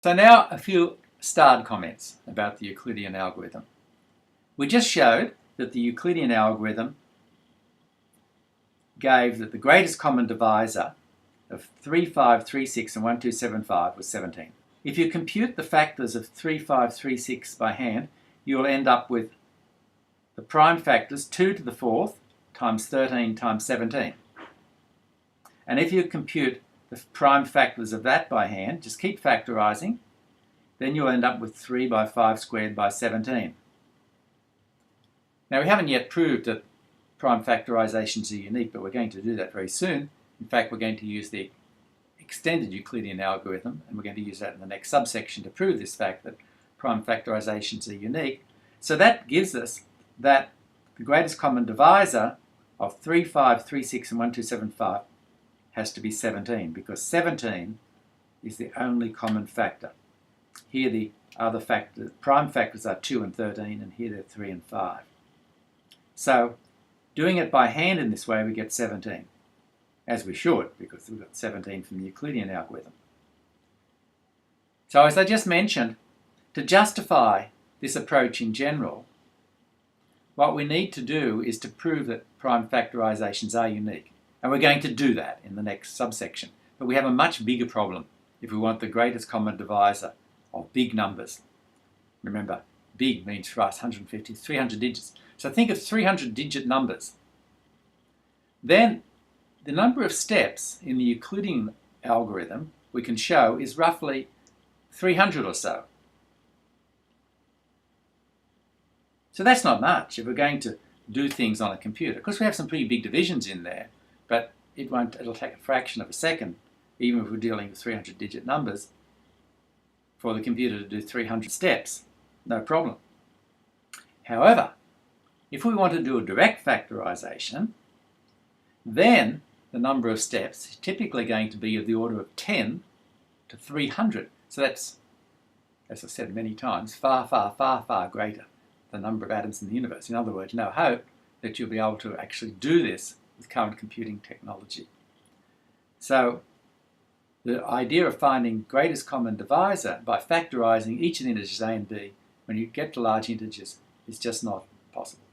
So now a few starred comments about the Euclidean algorithm. We just showed that the Euclidean algorithm gave that the greatest common divisor of 3, 5, 3, 6 and 1, 2, 7, 5 was 17. If you compute the factors of 3, 5, 3, 6 by hand, you'll end up with the prime factors 2 to the 4th times 13 times 17. And if you compute the prime factors of that by hand, just keep factorising, then you'll end up with 3 by 5 squared by 17. Now we haven't yet proved that prime factorisations are unique, but we're going to do that very soon. In fact, we're going to use the extended Euclidean algorithm, and we're going to use that in the next subsection to prove this fact that prime factorisations are unique. So that gives us that the greatest common divisor of 3, 5, 3, 6 and 1, 2, 7, 5 has to be 17, because 17 is the only common factor. Here the other factors, prime factors are 2 and 13, and here they're 3 and 5. So doing it by hand in this way, we get 17, as we should, because we've got 17 from the Euclidean algorithm. So as I just mentioned, to justify this approach in general, what we need to do is to prove that prime factorisations are unique. And we're going to do that in the next subsection. But we have a much bigger problem if we want the greatest common divisor of big numbers. Remember, big means for us 150, 300 digits. So think of 300-digit numbers. Then the number of steps in the Euclidean algorithm we can show is roughly 300 or so. So that's not much if we're going to do things on a computer. Of course, we have some pretty big divisions in there, but it'll take a fraction of a second, even if we're dealing with 300-digit numbers, for the computer to do 300 steps. No problem. However, if we want to do a direct factorisation, then the number of steps is typically going to be of the order of 10 to 300. So that's, as I said many times, far, far, far, far greater than the number of atoms in the universe. In other words, no hope that you'll be able to actually do this with current computing technology. So the idea of finding greatest common divisor by factorising each of the integers a and b when you get to large integers is just not possible.